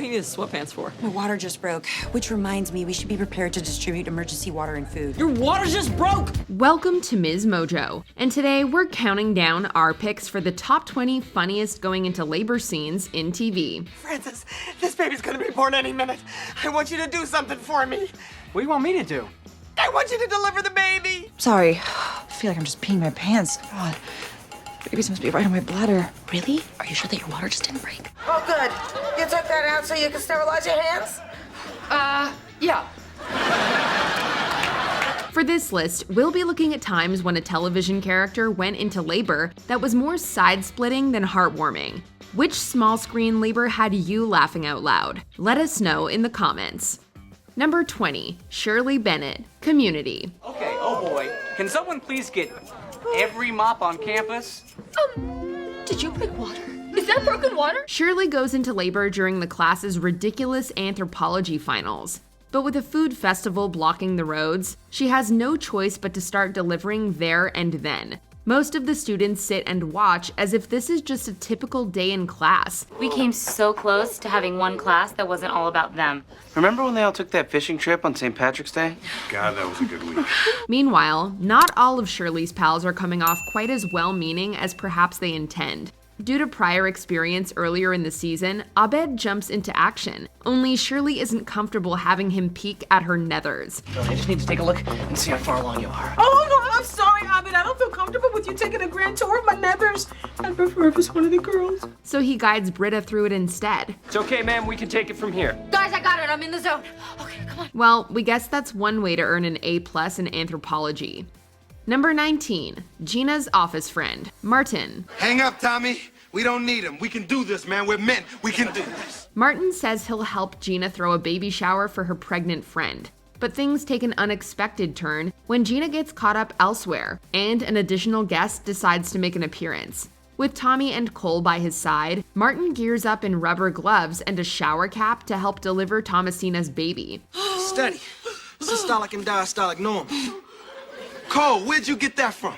do you need the sweatpants for? My water just broke, which reminds me we should be prepared to distribute emergency water and food. Your water just broke! Welcome to MsMojo, and today we're counting down our picks for the top 20 funniest going into labor scenes in TV. Francis, this baby's gonna be born any minute. I want you to do something for me. What do you want me to do? I want you to deliver the baby. Sorry, I feel like I'm just peeing my pants. God, babies must be right on my bladder. Really? Are you sure that your water just didn't break? Oh, good. You took that out so you can sterilize your hands? Yeah. For this list, we'll be looking at times when a television character went into labor that was more side-splitting than heartwarming. Which small screen labor had you laughing out loud? Let us know in the comments. Number 20, Shirley Bennett, Community. Okay, oh boy. Can someone please get every mop on campus? Did you break water? Is that broken water? Shirley goes into labor during the class's ridiculous anthropology finals. But with a food festival blocking the roads, she has no choice but to start delivering there and then. Most of the students sit and watch as if this is just a typical day in class. We came so close to having one class that wasn't all about them. Remember when they all took that fishing trip on St. Patrick's Day? God, that was a good week. Meanwhile, not all of Shirley's pals are coming off quite as well-meaning as perhaps they intend. Due to prior experience earlier in the season, Abed jumps into action. Only Shirley isn't comfortable having him peek at her nethers. I just need to take a look and see how far along you are. Oh, no, I'm sorry, Abed. I don't feel comfortable with you taking a grand tour of my nethers. I prefer if it's one of the girls. So he guides Britta through it instead. It's okay, ma'am. We can take it from here. Guys, I got it. I'm in the zone. Okay, come on. Well, we guess that's one way to earn an A+ in anthropology. Number 19, Gina's office friend, Martin. Hang up, Tommy. We don't need him. We can do this, man. We're men. We can do this. Martin says he'll help Gina throw a baby shower for her pregnant friend. But things take an unexpected turn when Gina gets caught up elsewhere, and an additional guest decides to make an appearance. With Tommy and Cole by his side, Martin gears up in rubber gloves and a shower cap to help deliver Thomasina's baby. Steady. Systolic and diastolic normal. Cole, where'd you get that from?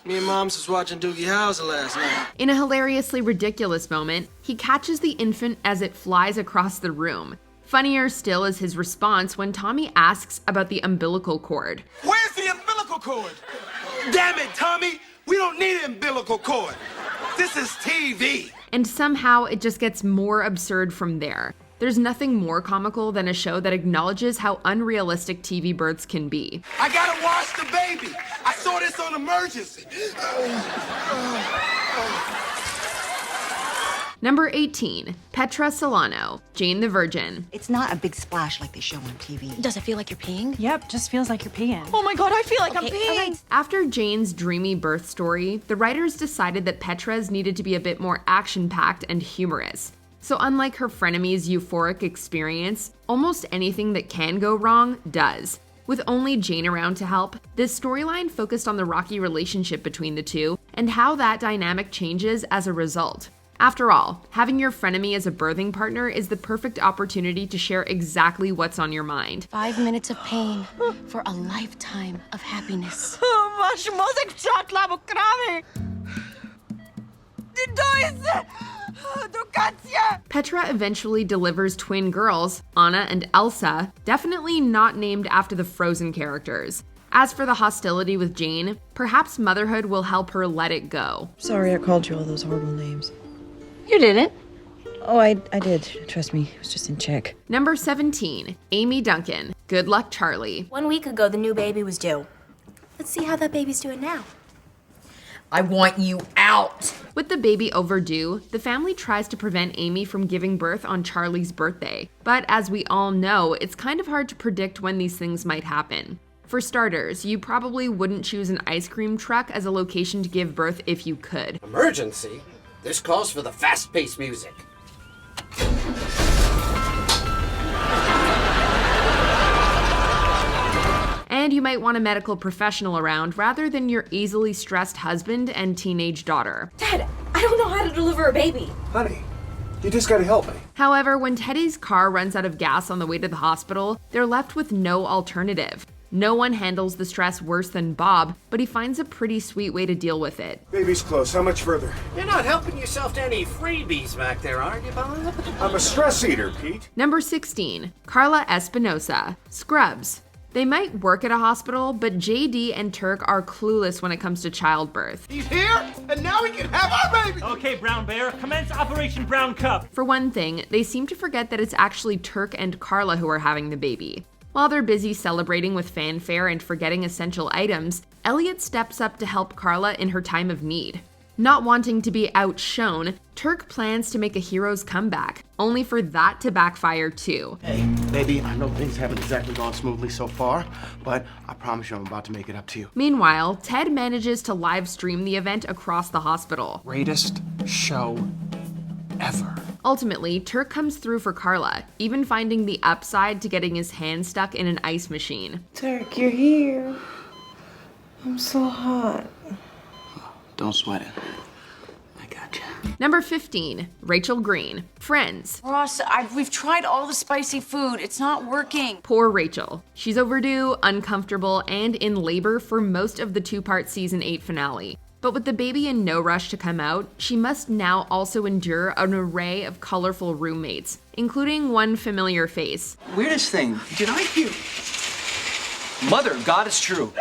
Me and Moms was watching Doogie Howser last night. In a hilariously ridiculous moment, he catches the infant as it flies across the room. Funnier still is his response when Tommy asks about the umbilical cord. Where's the umbilical cord? Damn it, Tommy! We don't need an umbilical cord. This is TV. And somehow it just gets more absurd from there. There's nothing more comical than a show that acknowledges how unrealistic TV births can be. I gotta wash the baby. I saw this on Emergency. Number 18, Petra Solano, Jane the Virgin. It's not a big splash like they show on TV. Does it feel like you're peeing? Yep, just feels like you're peeing. Oh my God, I feel like I'm Okay, peeing. all right. After Jane's dreamy birth story, the writers decided that Petra's needed to be a bit more action-packed and humorous. So unlike her frenemy's euphoric experience, almost anything that can go wrong does. With only Jane around to help, this storyline focused on the rocky relationship between the two and how that dynamic changes as a result. After all, having your frenemy as a birthing partner is the perfect opportunity to share exactly what's on your mind. 5 minutes of pain for a lifetime of happiness. Masz mozek czatla, bo kramy. To jest edukacja. Petra eventually delivers twin girls, Anna and Elsa, definitely not named after the Frozen characters. As for the hostility with Jane, perhaps motherhood will help her let it go. Sorry I called you all those horrible names. You didn't. Oh, I did. Trust me, it was just in check. Number 17, Amy Duncan, Good Luck Charlie. 1 week ago, the new baby was due. Let's see how that baby's doing now. I want you out. With the baby overdue, the family tries to prevent Amy from giving birth on Charlie's birthday. But as we all know, it's kind of hard to predict when these things might happen. For starters, you probably wouldn't choose an ice cream truck as a location to give birth if you could. Emergency? This calls for the fast-paced music. And you might want a medical professional around rather than your easily stressed husband and teenage daughter. Dad, I don't know how to deliver a baby. Honey, you just gotta help me. However, when Teddy's car runs out of gas on the way to the hospital, they're left with no alternative. No one handles the stress worse than Bob, but he finds a pretty sweet way to deal with it. Baby's close. How much further? You're not helping yourself to any freebies back there, are you, Bob? I'm a stress eater, Pete. Number 16, Carla Espinosa, Scrubs. They might work at a hospital, but JD and Turk are clueless when it comes to childbirth. He's here, and now we can have our baby! Okay, Brown Bear, commence Operation Brown Cup. For one thing, they seem to forget that it's actually Turk and Carla who are having the baby. While they're busy celebrating with fanfare and forgetting essential items, Elliot steps up to help Carla in her time of need. Not wanting to be outshone, Turk plans to make a hero's comeback, only for that to backfire too. Hey, baby, I know things haven't exactly gone smoothly so far, but I promise you I'm about to make it up to you. Meanwhile, Ted manages to live stream the event across the hospital. Greatest show ever. Ultimately, Turk comes through for Carla, even finding the upside to getting his hand stuck in an ice machine. Turk, you're here. I'm so hot. Don't sweat it. I got you. Number 15, Rachel Green, Friends. Ross, we've tried all the spicy food. It's not working. Poor Rachel. She's overdue, uncomfortable, and in labor for most of the two-part season 8 finale. But with the baby in no rush to come out, she must now also endure an array of colorful roommates, including one familiar face. Weirdest thing, did I hear? Mother, God is true.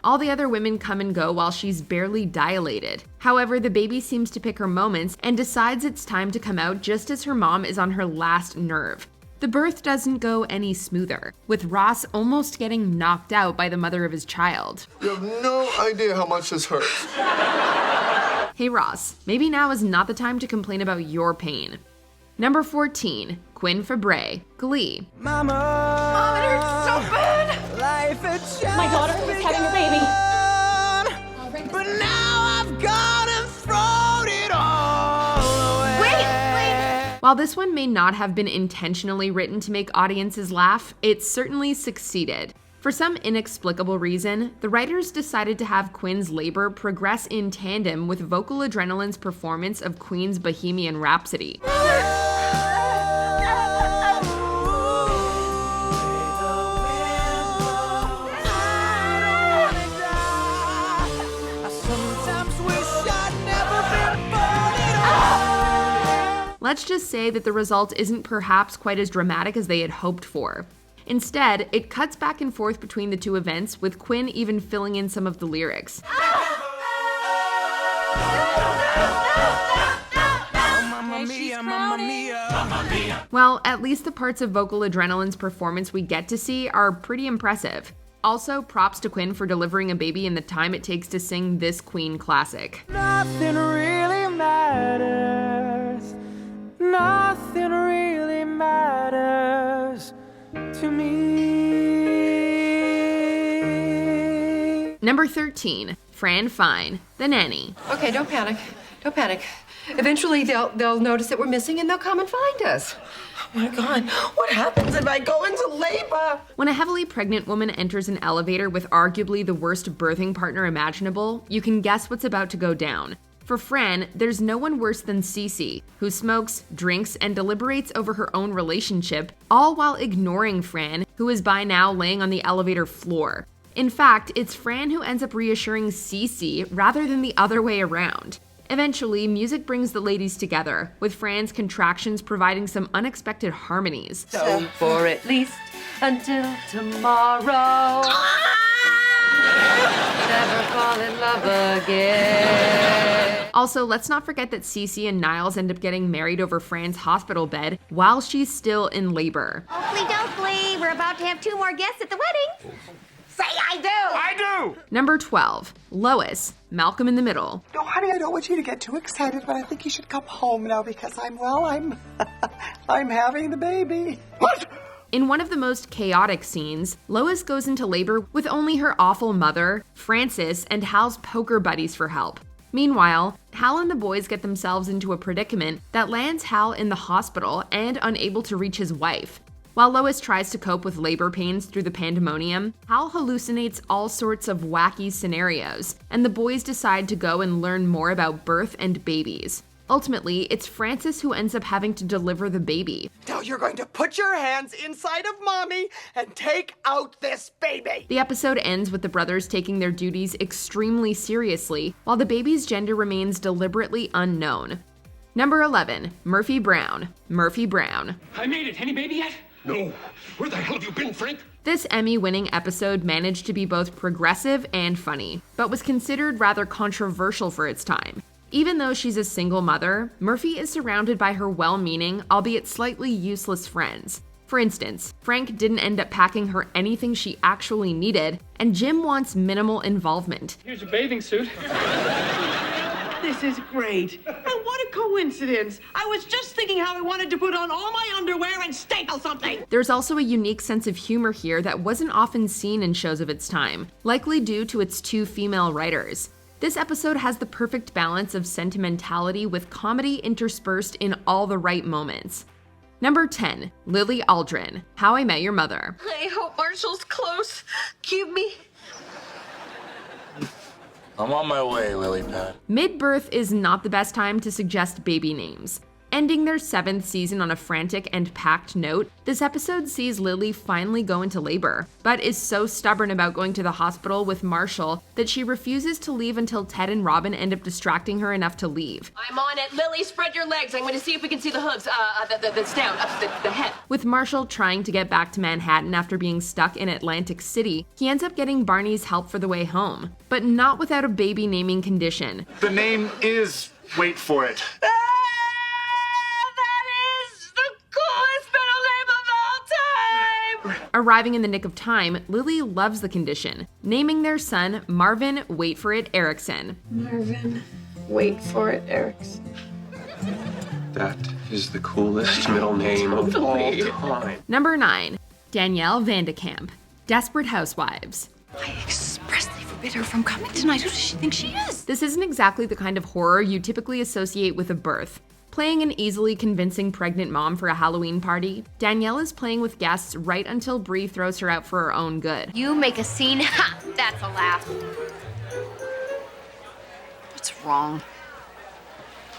All the other women come and go while she's barely dilated. However, the baby seems to pick her moments and decides it's time to come out just as her mom is on her last nerve. The birth doesn't go any smoother, with Ross almost getting knocked out by the mother of his child. You have no idea how much this hurts. Hey Ross, maybe now is not the time to complain about your pain. Number 14, Quinn Fabray, Glee. Mama, it hurts so bad. My daughter is having a baby. But now I've gone and thrown it all away. Wait! While this one may not have been intentionally written to make audiences laugh, it certainly succeeded. For some inexplicable reason, the writers decided to have Quinn's labor progress in tandem with Vocal Adrenaline's performance of Queen's Bohemian Rhapsody. Let's just say that the result isn't perhaps quite as dramatic as they had hoped for. Instead, it cuts back and forth between the two events, with Quinn even filling in some of the lyrics. Well, at least the parts of Vocal Adrenaline's performance we get to see are pretty impressive. Also, props to Quinn for delivering a baby in the time it takes to sing this Queen classic. Nothing really matters. Nothing really matters to me. Number 13, Fran Fine, The Nanny. Okay, don't panic. Don't panic. Eventually they'll notice that we're missing and they'll come and find us. Oh my God, what happens if I go into labor? When a heavily pregnant woman enters an elevator with arguably the worst birthing partner imaginable, you can guess what's about to go down. For Fran, there's no one worse than Cece, who smokes, drinks, and deliberates over her own relationship, all while ignoring Fran, who is by now laying on the elevator floor. In fact, it's Fran who ends up reassuring Cece rather than the other way around. Eventually, music brings the ladies together, with Fran's contractions providing some unexpected harmonies. So for at least until tomorrow, never fall in love again. Also, let's not forget that Cece and Niles end up getting married over Fran's hospital bed while she's still in labor. Hopefully, don't flee. We're about to have 2 more guests at the wedding. Say I do! I do! Number 12, Lois, Malcolm in the Middle. No, honey, I don't want you to get too excited, but I think you should come home now because I'm having the baby. What? In one of the most chaotic scenes, Lois goes into labor with only her awful mother, Frances, and Hal's poker buddies for help. Meanwhile, Hal and the boys get themselves into a predicament that lands Hal in the hospital and unable to reach his wife. While Lois tries to cope with labor pains through the pandemonium, Hal hallucinates all sorts of wacky scenarios, and the boys decide to go and learn more about birth and babies. Ultimately, it's Frances who ends up having to deliver the baby. Now you're going to put your hands inside of mommy and take out this baby. The episode ends with the brothers taking their duties extremely seriously, while the baby's gender remains deliberately unknown. Number 11, Murphy Brown. Murphy Brown. I made it. Any baby yet? No. Where the hell have you been, Frank? This Emmy-winning episode managed to be both progressive and funny, but was considered rather controversial for its time. Even though she's a single mother, Murphy is surrounded by her well-meaning, albeit slightly useless friends. For instance, Frank didn't end up packing her anything she actually needed, and Jim wants minimal involvement. Here's your bathing suit. This is great. And what a coincidence. I was just thinking how I wanted to put on all my underwear and staple something. There's also a unique sense of humor here that wasn't often seen in shows of its time, likely due to its two female writers. This episode has the perfect balance of sentimentality with comedy interspersed in all the right moments. Number 10, Lily Aldrin, How I Met Your Mother. I hope Marshall's close. Cube me. I'm on my way, Lily Pad. Mid-birth is not the best time to suggest baby names. Ending their 7th season on a frantic and packed note, this episode sees Lily finally go into labor, but is so stubborn about going to the hospital with Marshall that she refuses to leave until Ted and Robin end up distracting her enough to leave. I'm on it. Lily, spread your legs. I'm going to see if we can see the hooves, the snout, the head. With Marshall trying to get back to Manhattan after being stuck in Atlantic City, he ends up getting Barney's help for the way home, but not without a baby naming condition. The name is, wait for it. Arriving in the nick of time, Lily loves the condition, naming their son Marvin, wait for it, Erickson. Marvin, wait for it, Erickson. That is the coolest middle name of all time. Number 9, Danielle Vandekamp, Desperate Housewives. I expressly forbid her from coming tonight. Who does she think she is? This isn't exactly the kind of horror you typically associate with a birth. Playing an easily convincing pregnant mom for a Halloween party, Danielle is playing with guests right until Bree throws her out for her own good. You make a scene, ha! That's a laugh. What's wrong?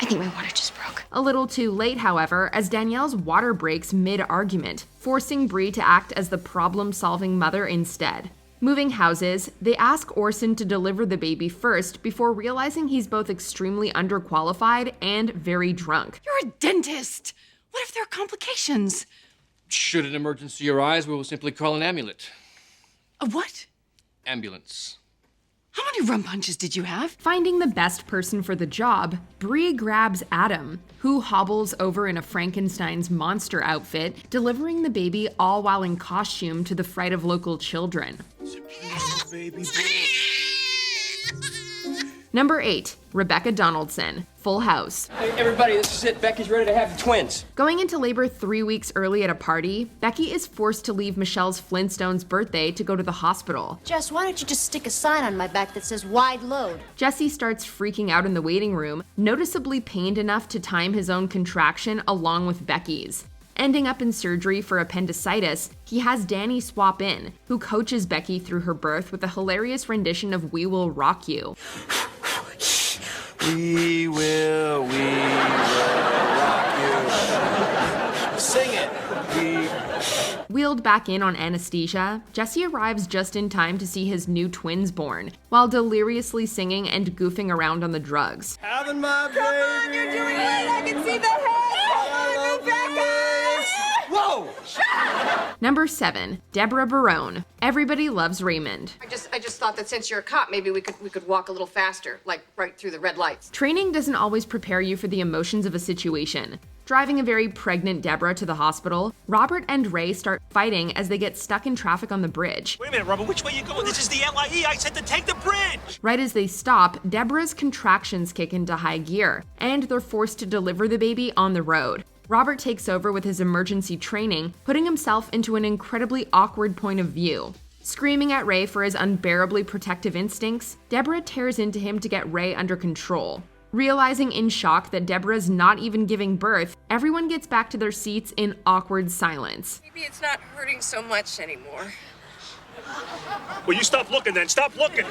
I think my water just broke. A little too late, however, as Danielle's water breaks mid-argument, forcing Bree to act as the problem-solving mother instead. Moving houses, they ask Orson to deliver the baby first before realizing he's both extremely underqualified and very drunk. You're a dentist. What if there are complications? Should an emergency arise, we will simply call an ambulance. A what? Ambulance. How many rum punches did you have? Finding the best person for the job, Bree grabs Adam, who hobbles over in a Frankenstein's monster outfit, delivering the baby all while in costume to the fright of local children. Baby Number 8, Rebecca Donaldson, Full House. Hey, everybody, this is it. Becky's ready to have the twins. Going into labor 3 weeks early at a party, Becky is forced to leave Michelle's Flintstones birthday to go to the hospital. Jess, why don't you just stick a sign on my back that says wide load? Jesse starts freaking out in the waiting room, noticeably pained enough to time his own contraction along with Becky's. Ending up in surgery for appendicitis, he has Danny swap in, who coaches Becky through her birth with a hilarious rendition of We Will Rock You. We will rock you. Sing it. Wheeled back in on anesthesia, Jesse arrives just in time to see his new twins born, while deliriously singing and goofing around on the drugs. Having my baby. Come on, you're doing it! I can see the head! Come on, Rebecca! Whoa! Shut up! Number 7, Deborah Barone, Everybody Loves Raymond. I just thought that since you're a cop, maybe we could walk a little faster, like right through the red lights. Training doesn't always prepare you for the emotions of a situation. Driving a very pregnant Deborah to the hospital, Robert and Ray start fighting as they get stuck in traffic on the bridge. Wait a minute, Robert. Which way are you going? This is the LIE. I said to take the bridge. Right as they stop, Deborah's contractions kick into high gear, and they're forced to deliver the baby on the road. Robert takes over with his emergency training, putting himself into an incredibly awkward point of view. Screaming at Ray for his unbearably protective instincts, Deborah tears into him to get Ray under control. Realizing in shock that Deborah's not even giving birth, everyone gets back to their seats in awkward silence. Maybe it's not hurting so much anymore. Well, you stop looking then. Stop looking.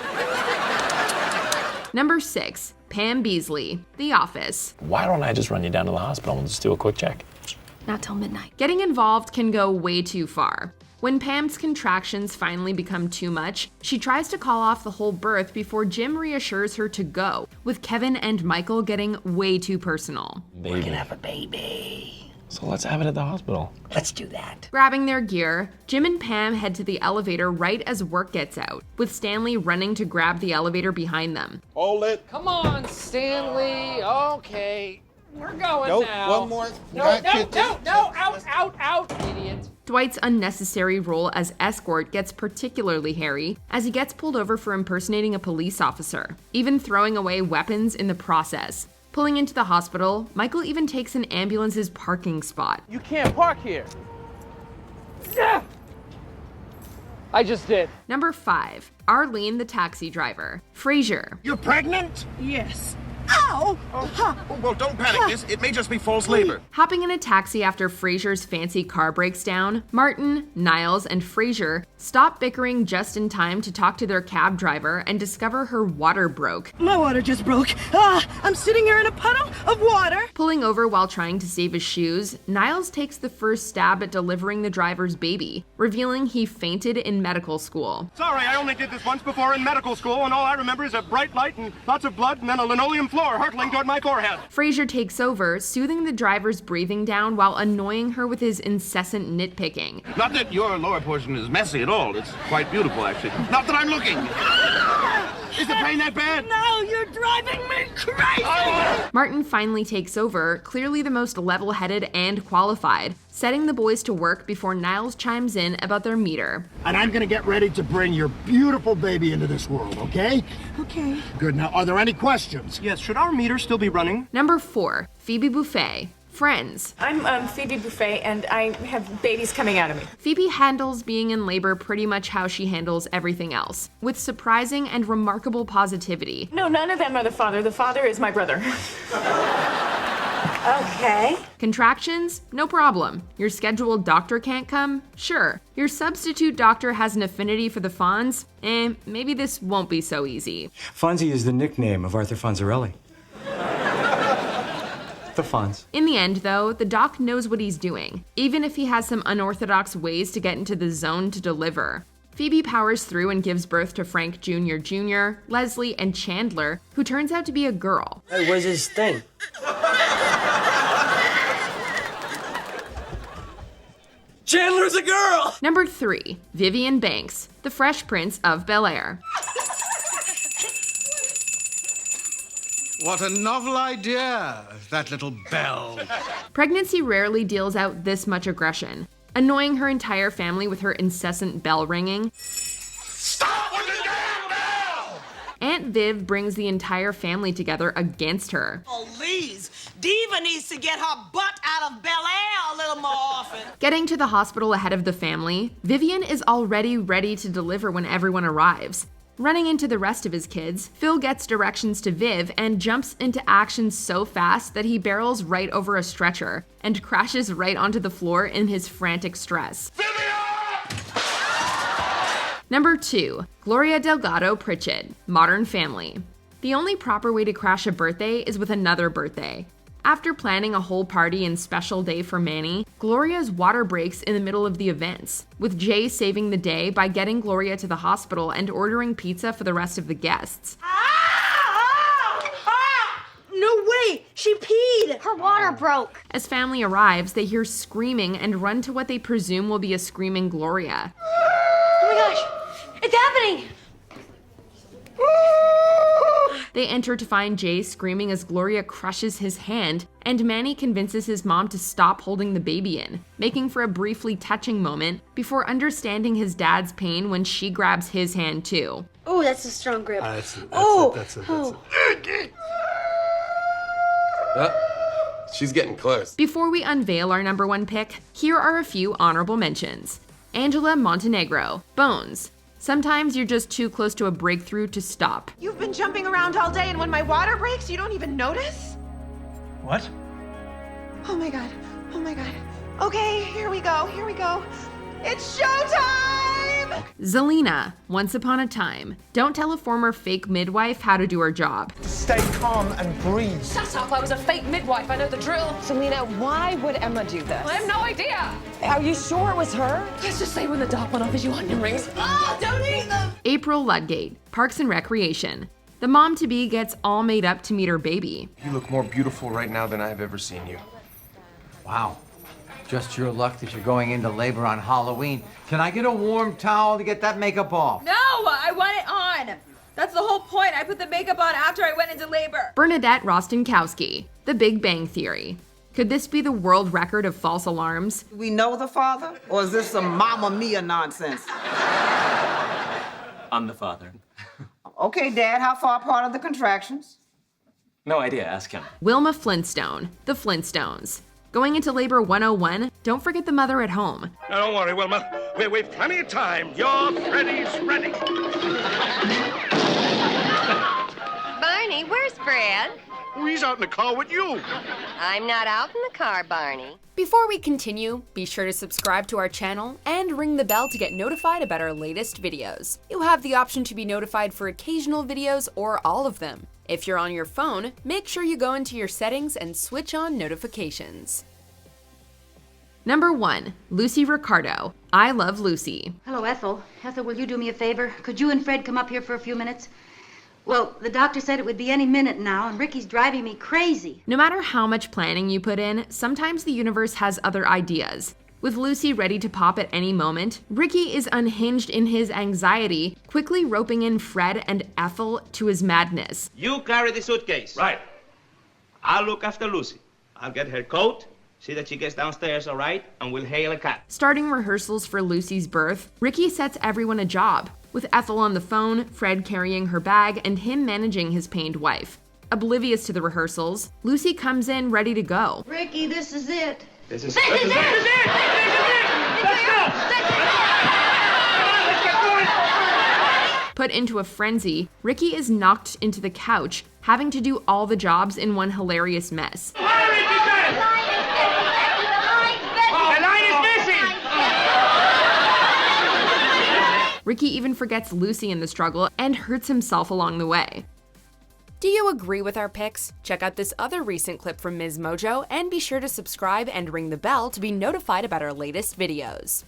Number 6, Pam Beesly, The Office. Why don't I just run you down to the hospital and just do a quick check? Not till midnight. Getting involved can go way too far. When Pam's contractions finally become too much, she tries to call off the whole birth before Jim reassures her to go, with Kevin and Michael getting way too personal. Baby. We're gonna have a baby. So let's have it at the hospital. Let's do that. Grabbing their gear, Jim and Pam head to the elevator right as work gets out, with Stanley running to grab the elevator behind them. Hold it. Come on, Stanley. Okay. We're going Nope, now. one more. No, out, idiot. Dwight's unnecessary role as escort gets particularly hairy as he gets pulled over for impersonating a police officer, even throwing away weapons in the process. Pulling into the hospital, Michael even takes an ambulance's parking spot. You can't park here. Yeah. I just did. Number 5, Arlene the taxi driver. Frasier. You're pregnant? Yes. Ow! Oh, well, don't panic. It may just be false labor. Hopping in a taxi after Frasier's fancy car breaks down, Martin, Niles, and Frasier stop bickering just in time to talk to their cab driver and discover her water broke. My water just broke. I'm sitting here in a puddle of water. Pulling over while trying to save his shoes, Niles takes the first stab at delivering the driver's baby, revealing he fainted in medical school. Sorry, I only did this once before in medical school, and all I remember is a bright light and lots of blood and then a linoleum floor hurtling toward my forehead. Frasier takes over, soothing the driver's breathing down while annoying her with his incessant nitpicking. Not that your lower portion is messy at all. It's quite beautiful, actually. Not that I'm looking. Is the pain that bad? No, you're driving me crazy! Martin finally takes over, clearly the most level-headed and qualified, setting the boys to work before Niles chimes in about their meter. And I'm gonna get ready to bring your beautiful baby into this world, okay? Okay. Good. Now, are there any questions? Yes, should our meter still be running? Number 4, Phoebe Buffay. Friends. I'm Phoebe Buffay, and I have babies coming out of me. Phoebe handles being in labor pretty much how she handles everything else, with surprising and remarkable positivity. No, none of them are the father. The father is my brother. Okay. Contractions? No problem. Your scheduled doctor can't come? Sure. Your substitute doctor has an affinity for the Fonz? Maybe this won't be so easy. Fonzie is the nickname of Arthur Fonzarelli. The Fonz. In the end, though, the doc knows what he's doing, even if he has some unorthodox ways to get into the zone to deliver. Phoebe powers through and gives birth to Frank Jr., Jr., Leslie, and Chandler, who turns out to be a girl. Hey, where's his thing? Chandler's a girl! Number 3, Vivian Banks, the Fresh Prince of Bel-Air. What a novel idea, that little Belle. Pregnancy rarely deals out this much aggression, annoying her entire family with her incessant bell ringing. Stop with the damn bell! Aunt Viv brings the entire family together against her. Please, Diva needs to get her butt out of Bel Air a little more often. Getting to the hospital ahead of the family, Vivian is already ready to deliver when everyone arrives. Running into the rest of his kids, Phil gets directions to Viv and jumps into action so fast that he barrels right over a stretcher and crashes right onto the floor in his frantic stress. Number 2, Gloria Delgado Pritchett, Modern Family. The only proper way to crash a birthday is with another birthday. After planning a whole party and special day for Manny, Gloria's water breaks in the middle of the events, with Jay saving the day by getting Gloria to the hospital and ordering pizza for the rest of the guests. No way! She peed! Her water broke. As family arrives, they hear screaming and run to what they presume will be a screaming Gloria. Oh my gosh! It's happening! They enter to find Jay screaming as Gloria crushes his hand, and Manny convinces his mom to stop holding the baby in, making for a briefly touching moment before understanding his dad's pain when she grabs his hand too. Oh, that's a strong grip. That's it. She's getting close. Before we unveil our number 1 pick, here are a few honorable mentions. Angela Montenegro, Bones. Sometimes you're just too close to a breakthrough to stop. You've been jumping around all day, and when my water breaks, you don't even notice? What? Oh my god. Oh my god. Okay, here we go. It's showtime! back. Zelina, Once Upon a Time. Don't tell a former fake midwife how to do her job. Stay calm and breathe. Shut up, I was a fake midwife, I know the drill. Selena, why would Emma do this? I have no idea. Are you sure it was her? Let's just say when the dark went off his onion rings. Oh, don't eat them! April Ludgate, Parks and Recreation. The mom-to-be gets all made up to meet her baby. You look more beautiful right now than I've ever seen you. Wow. Just your luck that you're going into labor on Halloween. Can I get a warm towel to get that makeup off? No, I want it on. That's the whole point. I put the makeup on after I went into labor. Bernadette Rostenkowski, The Big Bang Theory. Could this be the world record of false alarms? Do we know the father, or is this some Mamma Mia nonsense? I'm the father. Okay, Dad, how far apart are the contractions? No idea, ask him. Wilma Flintstone, The Flintstones. Going into labor 101, don't forget the mother at home. Now, don't worry, Wilma. We've plenty of time. Your Freddy's ready. Barney, where's Fred? He's out in the car with you. I'm not out in the car, Barney. Before we continue, be sure to subscribe to our channel and ring the bell to get notified about our latest videos. You have the option to be notified for occasional videos or all of them. If you're on your phone, make sure you go into your settings and switch on notifications. Number 1, Lucy Ricardo, I Love Lucy. Hello, Ethel. Ethel, will you do me a favor? Could you and Fred come up here for a few minutes? Well, the doctor said it would be any minute now, and Ricky's driving me crazy. No matter how much planning you put in, sometimes the universe has other ideas. With Lucy ready to pop at any moment, Ricky is unhinged in his anxiety, quickly roping in Fred and Ethel to his madness. You carry the suitcase. Right. I'll look after Lucy. I'll get her coat, see that she gets downstairs all right, and we'll hail a cab. Starting rehearsals for Lucy's birth, Ricky sets everyone a job, with Ethel on the phone, Fred carrying her bag, and him managing his pained wife. Oblivious to the rehearsals, Lucy comes in ready to go. Ricky, this is it. This is it! Let's go! Put into a frenzy, Ricky is knocked into the couch, having to do all the jobs in one hilarious mess. The line is missing! Ricky even forgets Lucy in the struggle and hurts himself along the way. Do you agree with our picks? Check out this other recent clip from MsMojo and be sure to subscribe and ring the bell to be notified about our latest videos.